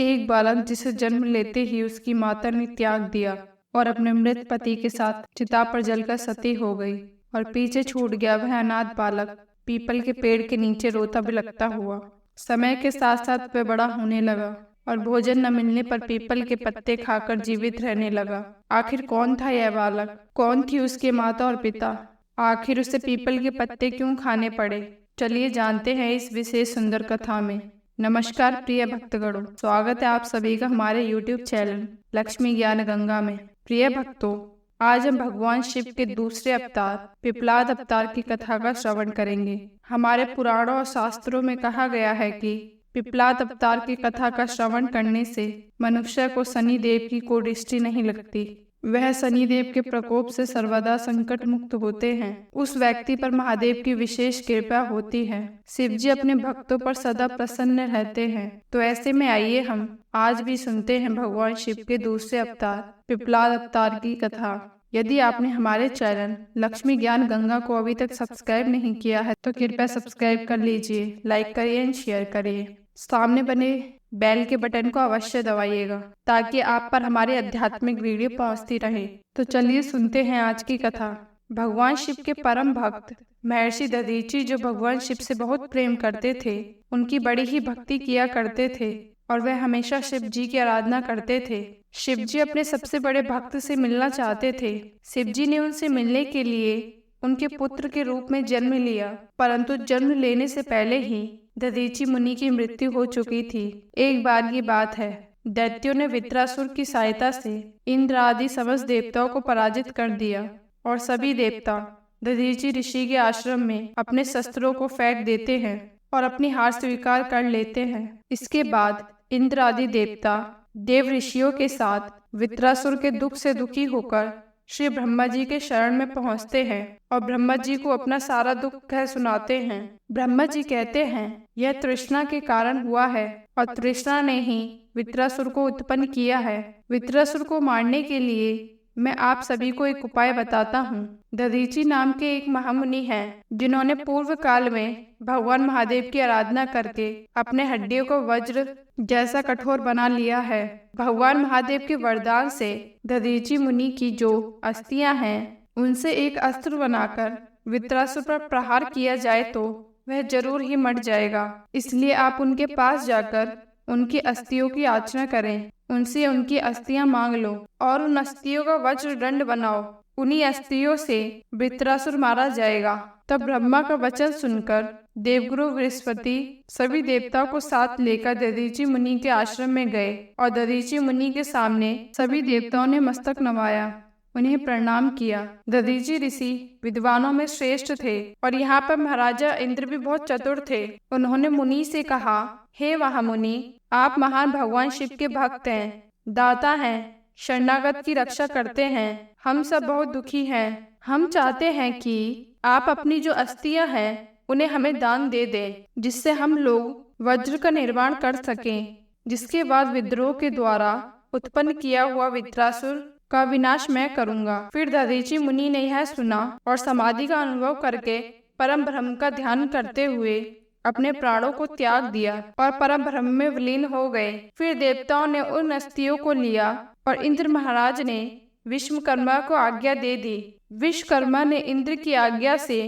एक बालक जिसे जन्म लेते ही उसकी माता ने त्याग दिया और अपने मृत पति के साथ चिता पर जलकर सती हो गई और पीछे छूट गया वह अनाथ बालक पीपल के पेड़ के नीचे रोता बिलखता हुआ। समय के साथ साथ वह बड़ा होने लगा और भोजन न मिलने पर पीपल के पत्ते खाकर जीवित रहने लगा। आखिर कौन था यह बालक? कौन थी उसके माता और पिता? आखिर उसे पीपल के पत्ते क्यों खाने पड़े? चलिए जानते हैं इस विशेष सुंदर कथा में। नमस्कार प्रिय भक्तगणों, स्वागत है आप सभी का हमारे YouTube चैनल लक्ष्मी ज्ञान गंगा में। प्रिय भक्तों, आज हम भगवान शिव के दूसरे अवतार पिपलाद अवतार की कथा का श्रवण करेंगे। हमारे पुराणों और शास्त्रों में कहा गया है कि पिपलाद अवतार की कथा का श्रवण करने से मनुष्य को शनि देव की कोई दृष्टि नहीं लगती। वह शनि देव के प्रकोप से सर्वदा संकट मुक्त होते हैं। उस व्यक्ति पर महादेव की विशेष कृपा होती है। शिव जी अपने भक्तों पर सदा प्रसन्न रहते हैं। तो ऐसे में आइए हम आज भी सुनते हैं भगवान शिव के दूसरे अवतार पिपलाद अवतार की कथा। यदि आपने हमारे चैनल लक्ष्मी ज्ञान गंगा को अभी तक सब्सक्राइब नहीं किया है तो कृपया सब्सक्राइब कर लीजिए, लाइक करिए एंड शेयर करिए। सामने बने बेल के बटन को अवश्य दबाइएगा ताकि आप पर हमारी आध्यात्मिक वीडियो पहुंचती रहे। तो चलिए सुनते हैं आज की कथा। भगवान शिव के परम भक्त महर्षि दधीचि, जो भगवान शिव से बहुत प्रेम करते थे, उनकी बड़ी ही भक्ति किया करते थे और वह हमेशा शिव जी की आराधना करते थे। शिव जी अपने सबसे बड़े भक्त से मिलना चाहते थे। शिव जी ने उनसे मिलने के लिए उनके पुत्र के रूप में जन्म लिया, परंतु जन्म लेने से पहले ही दधीचि मुनि की मृत्यु हो चुकी थी। एक बार की बात है, दैत्यों ने वृत्रासुर की सहायता से इंद्र आदि समस्त देवताओं को पराजित कर दिया और सभी देवता दधीचि ऋषि के आश्रम में अपने शस्त्रों को फेंक देते हैं और अपनी हार स्वीकार कर लेते हैं। इसके बाद इंद्र आदि देवता देव ऋषियों के साथ वृत्रासुर के दुख से दुखी होकर श्री ब्रह्मा जी के शरण में पहुंचते हैं और ब्रह्मा जी को अपना सारा दुख कह सुनाते हैं। ब्रह्मा जी कहते हैं, यह तृष्णा के कारण हुआ है और तृष्णा ने ही वृत्रासुर को उत्पन्न किया है। वृत्रासुर को मारने के लिए मैं आप सभी को एक उपाय बताता हूँ। दधीचि नाम के एक महामुनि हैं, जिन्होंने पूर्व काल में भगवान महादेव की आराधना करके अपने हड्डियों को वज्र जैसा कठोर बना लिया है। भगवान महादेव के वरदान से दधीचि मुनि की जो अस्थियां हैं, उनसे एक अस्त्र बनाकर वृत्रासुर पर प्रहार किया जाए तो वह जरूर ही मर जाएगा। इसलिए आप उनके पास जाकर उनकी अस्थियों की याचना करें, उनसे उनकी अस्थियां मांग लो और उन अस्थियों का वज्र दंड बनाओ। उन्हीं अस्थियों से वृत्रासुर मारा जाएगा। तब ब्रह्मा का वचन सुनकर देवगुरु बृहस्पति सभी देवताओं को साथ लेकर दधीचि मुनि के आश्रम में गए और दधीचि मुनि के सामने सभी देवताओं ने मस्तक नवाया, उन्हें प्रणाम किया। दधीचि ऋषि विद्वानों में श्रेष्ठ थे और यहाँ पर महाराजा इंद्र भी बहुत चतुर थे। उन्होंने मुनि से कहा, हे महामुनि, आप महान भगवान शिव के भक्त हैं, दाता हैं, शरणागत की रक्षा करते हैं। हम सब बहुत दुखी हैं। हम चाहते हैं कि आप अपनी जो अस्थियां हैं उन्हें हमें दान दे दें, जिससे हम लोग वज्र का निर्माण कर सकें, जिसके बाद विद्रोह के द्वारा उत्पन्न किया हुआ वृत्रासुर का विनाश मैं करूंगा। फिर दधीचि मुनि ने यह सुना और समाधि का अनुभव करके परम ब्रह्म का ध्यान करते हुए अपने प्राणों को त्याग दिया और परम ब्रह्म में विलीन हो गए। फिर देवताओं ने उन अस्थियों को लिया और इंद्र महाराज ने विश्वकर्मा को आज्ञा दे दी। विश्वकर्मा ने इंद्र की आज्ञा से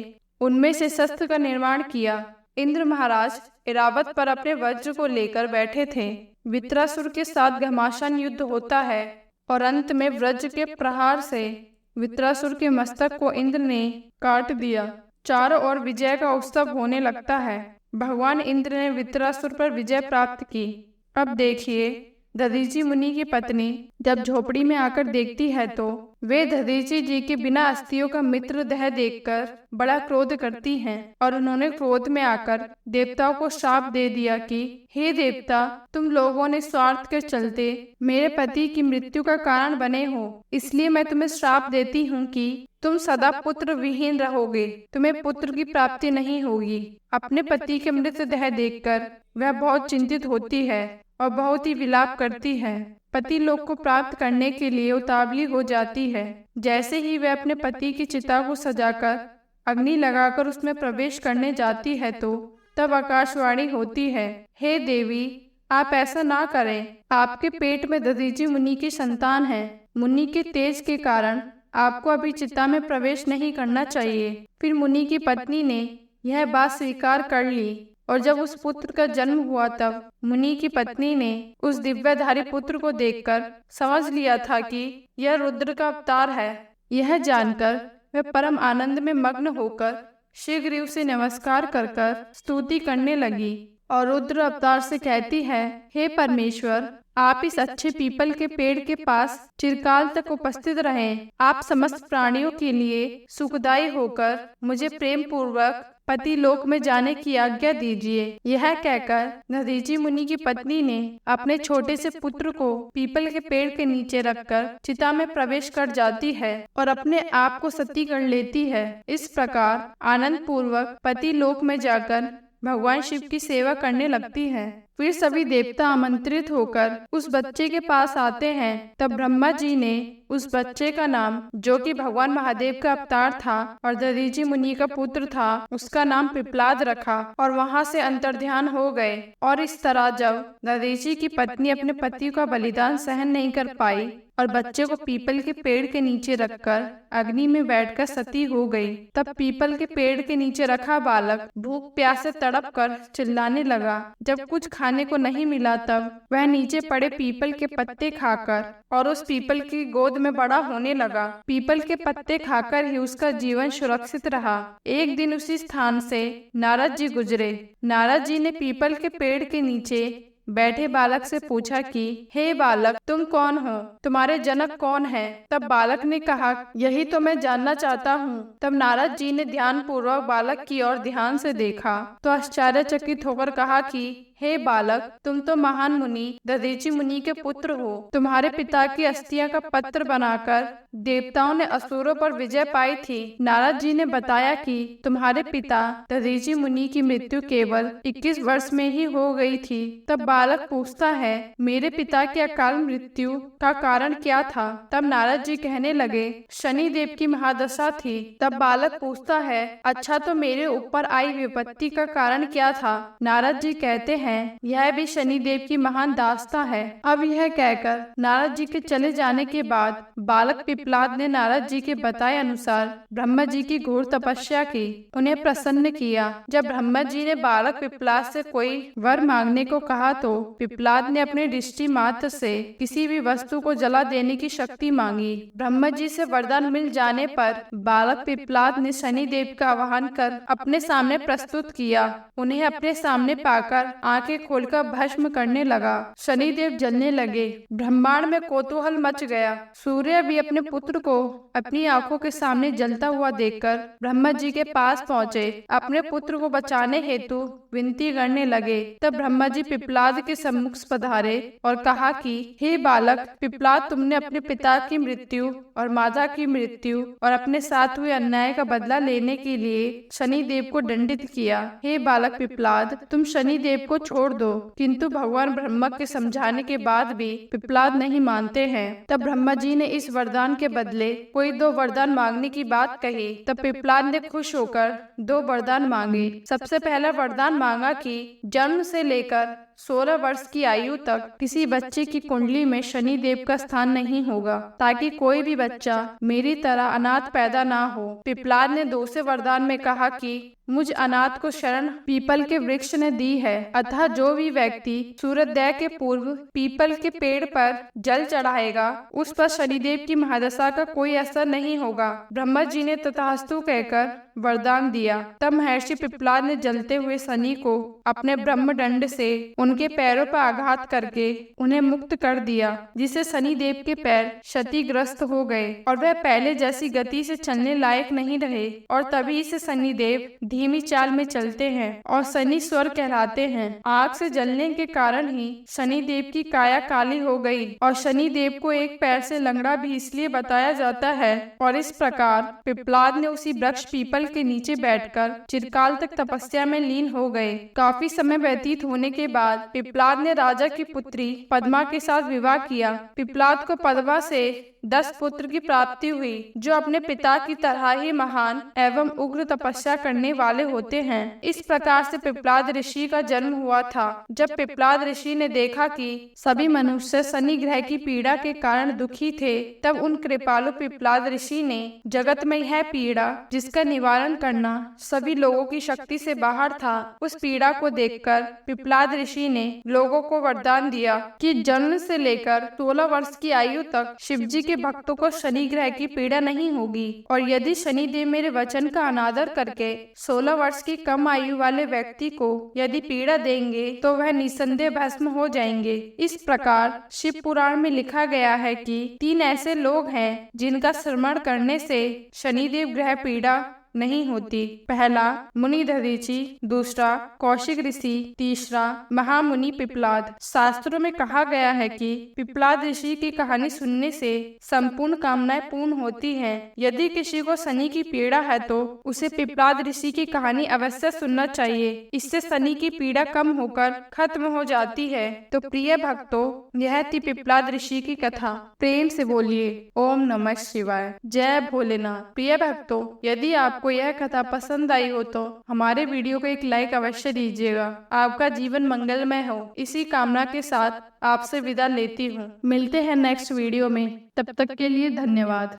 उनमें से शस्त्र का निर्माण किया। इंद्र महाराज इरावत पर अपने वज्र को लेकर बैठे थे। वृत्रासुर के साथ घमासान युद्ध होता है और अंत में वज्र के प्रहार से वृत्रासुर के मस्तक को इंद्र ने काट दिया। चारों ओर विजय का उत्सव होने लगता है। भगवान इंद्र ने वृत्रासुर पर विजय प्राप्त की। अब देखिए, दधीचि मुनि की पत्नी जब झोपड़ी में आकर देखती है तो वे दधीचि जी के बिना अस्थियों का मित्र देह देखकर बड़ा क्रोध करती हैं और उन्होंने क्रोध में आकर देवताओं को श्राप दे दिया कि हे देवता, तुम लोगों ने स्वार्थ के चलते मेरे पति की मृत्यु का कारण बने हो, इसलिए मैं तुम्हें श्राप देती हूँ कि तुम सदा पुत्र विहीन रहोगे, तुम्हें पुत्र की प्राप्ति नहीं होगी। अपने पति के मृत देह देखकर वह बहुत चिंतित होती है और बहुत ही विलाप करती है। पति लोक को प्राप्त करने के लिए उतावली हो जाती है। जैसे ही वह अपने पति की चिता को सजाकर अग्नि लगाकर उसमें प्रवेश करने जाती है तो तब आकाशवाणी होती है, हे देवी, आप ऐसा ना करें। आपके पेट में दधीचि मुनि की संतान है। मुनि के तेज के कारण आपको अभी चिता में प्रवेश नहीं करना चाहिए। फिर मुनि की पत्नी ने यह बात स्वीकार कर ली और जब उस पुत्र का जन्म हुआ तब मुनि की पत्नी ने उस दिव्यधारी पुत्र को देखकर समझ लिया था कि यह रुद्र का अवतार है। यह जानकर वह परम आनंद में मग्न होकर शीघ्र ही उसे नमस्कार कर कर स्तुति करने लगी और रुद्र अवतार से कहती है, हे परमेश्वर, आप इस अच्छे पीपल के पेड़ के पास चिरकाल तक उपस्थित रहें। आप समस्त प्राणियों के लिए सुखदायी होकर मुझे प्रेम पूर्वक पति लोक में जाने की आज्ञा दीजिए। यह कहकर दधीचि मुनि की पत्नी ने अपने छोटे से पुत्र को पीपल के पेड़ के नीचे रखकर चिता में प्रवेश कर जाती है और अपने आप को सती कर लेती है। इस प्रकार आनंद पूर्वक पति लोक में जाकर भगवान शिव की सेवा करने लगती है। फिर सभी देवता आमंत्रित होकर उस बच्चे के पास आते हैं। तब ब्रह्मा जी ने उस बच्चे का नाम, जो कि भगवान महादेव का अवतार था और दधीचि मुनि का पुत्र था, उसका नाम पिप्लाद रखा और वहां से अंतर्ध्यान हो गए। और इस तरह जब दधीचि की पत्नी अपने पति का बलिदान सहन नहीं कर पाई और बच्चे को पीपल के पेड़ के नीचे रखकर अग्नि में बैठकर सती हो गई, तब पीपल के पेड़ के नीचे रखा बालक भूख प्यास से तड़प कर चिल्लाने लगा। जब कुछ खाने को नहीं मिला तब वह नीचे पड़े पीपल के पत्ते खाकर और उस पीपल की गोद में बड़ा होने लगा। पीपल के पत्ते खाकर ही उसका जीवन सुरक्षित रहा। एक दिन उसी स्थान से नारद जी गुजरे। नारद जी ने पीपल के पेड़ के नीचे बैठे बालक से पूछा कि हे बालक, तुम कौन हो? तुम्हारे जनक कौन है? तब बालक ने कहा, यही तो मैं जानना चाहता हूँ। तब नारद जी ने ध्यान पूर्वक बालक की ओर ध्यान से देखा तो आश्चर्यचकित होकर कहा कि हे बालक, तुम तो महान मुनि दधीचि मुनि के पुत्र हो। तुम्हारे पिता की अस्थियां का पत्र बनाकर देवताओं ने असुरों पर विजय पाई थी। नारद जी ने बताया कि तुम्हारे पिता दधीचि मुनि की मृत्यु केवल 21 वर्ष में ही हो गई थी। तब बालक पूछता है, मेरे पिता की अकाल मृत्यु का कारण क्या था? तब नारद जी कहने लगे, शनि देव की महादशा थी। तब बालक पूछता है, अच्छा तो मेरे ऊपर आई विपत्ति का कारण क्या था? नारद जी कहते हैं, यह भी शनि देव की महान दास्ता है। अब यह कहकर नारद जी के चले जाने के बाद बालक पिप्लाद ने नारद जी के बताए अनुसार ब्रह्मा जी की घोर तपस्या की, उन्हें प्रसन्न किया। जब ब्रह्मा जी ने बालक पिप्लाद से कोई वर मांगने को कहा तो पिप्लाद ने अपने दृष्टि मात्र से किसी भी वस्तु को जला देने की शक्ति मांगी। ब्रह्मा जी से वरदान मिल जाने पर बालक पिप्लाद ने शनि देव का आह्वान कर अपने सामने प्रस्तुत किया। उन्हें अपने सामने पाकर आंखें खोलकर भस्म करने लगा। शनि देव जलने लगे। ब्रह्मांड में कौतूहल मच गया। सूर्य भी अपने पुत्र को अपनी आंखों के सामने जलता हुआ देखकर ब्रह्मा जी के पास पहुँचे। अपने पुत्र को बचाने हेतु विनती करने लगे। तब ब्रह्मा जी पिप्लाद के सम्मुख पधारे और कहा कि हे बालक पिप्लाद, तुमने अपने पिता की मृत्यु और माता की मृत्यु और अपने साथ हुए अन्याय का बदला लेने के लिए शनि देव को दंडित किया। हे बालक पिप्लाद, तुम शनि देव को छोड़ दो। किंतु भगवान ब्रह्मा के समझाने के बाद भी पिप्लाद नहीं मानते हैं। तब ब्रह्मा जी ने इस वरदान के बदले कोई 2 वरदान मांगने की बात कही। तब पिप्लाद ने खुश होकर 2 वरदान मांगे। सबसे पहला वरदान मांगा कि जन्म से लेकर 16 वर्ष की आयु तक किसी बच्चे की कुंडली में शनि देव का स्थान नहीं होगा, ताकि कोई भी बच्चा मेरी तरह अनाथ पैदा ना हो। पिप्लाद ने दूसरे वरदान में कहा कि मुझ अनाथ को शरण पीपल के वृक्ष ने दी है, अतः जो भी व्यक्ति सूर्योदय के पूर्व पीपल के पेड़ पर जल चढ़ाएगा उस पर शनिदेव की महादशा का कोई असर नहीं होगा। ब्रह्मा जी ने तथास्तु कहकर वरदान दिया। तब महर्षि पिप्लाद ने जलते हुए शनि को अपने ब्रह्मदंड से उनके पैरों पर आघात करके उन्हें मुक्त कर दिया, जिससे शनि देव के पैर क्षतिग्रस्त हो गए और वह पहले जैसी गति से चलने लायक नहीं रहे। और तभी से शनि देव धीमी चाल में चलते हैं और शनि स्वर कहलाते हैं। आग से जलने के कारण ही शनि देव की काया काली हो गई और शनि देव को एक पैर से लंगड़ा भी इसलिए बताया जाता है। और इस प्रकार पिप्लाद ने उसी वृक्ष पीपल के नीचे बैठकर चिरकाल तक तपस्या में लीन हो गए। काफी समय व्यतीत होने के बाद पिप्लाद ने राजा की पुत्री पद्मा के साथ विवाह किया। पिप्लाद को पद्मा से 10 पुत्र की प्राप्ति हुई, जो अपने पिता की तरह ही महान एवं उग्र तपस्या करने वाले होते हैं। इस प्रकार से पिप्लाद ऋषि का जन्म हुआ था। जब पिप्लाद ऋषि ने देखा कि सभी मनुष्य शनि ग्रह की पीड़ा के कारण दुखी थे, तब उन कृपालु पिप्लाद ऋषि ने जगत में यह पीड़ा, जिसका निवारण करना सभी लोगों की शक्ति से बाहर था, उस पीड़ा को देखकर पिप्लाद ऋषि ने लोगों को वरदान दिया कि जन्म से लेकर 16 वर्ष की आयु तक शिवजी के भक्तों को शनि ग्रह की पीड़ा नहीं होगी, और यदि शनिदेव मेरे वचन का अनादर करके 16 वर्ष की कम आयु वाले व्यक्ति को यदि पीड़ा देंगे तो वह निसंदेह भस्म हो जाएंगे। इस प्रकार शिव पुराण में लिखा गया है कि 3 ऐसे लोग हैं जिनका श्रवण करने से शनिदेव ग्रह पीड़ा नहीं होती। पहला मुनि दधीचि, दूसरा कौशिक ऋषि, तीसरा महामुनि पिप्लाद। शास्त्रों में कहा गया है कि पिप्लाद ऋषि की कहानी सुनने से संपूर्ण कामनाएं पूर्ण होती हैं। यदि किसी को शनि की पीड़ा है तो उसे पिप्लाद ऋषि की कहानी अवश्य सुनना चाहिए। इससे शनि की पीड़ा कम होकर खत्म हो जाती है। तो प्रिय भक्तों, यह थी पिप्लाद ऋषि की कथा। प्रेम से बोलिए ओम नमः शिवाय, जय भोलेनाथ। प्रिय भक्तों, यदि आपको यह कथा पसंद आई हो तो हमारे वीडियो को एक लाइक अवश्य दीजिएगा। आपका जीवन मंगलमय हो, इसी कामना के साथ आपसे विदा लेती हूँ। मिलते हैं नेक्स्ट वीडियो में, तब तक के लिए धन्यवाद।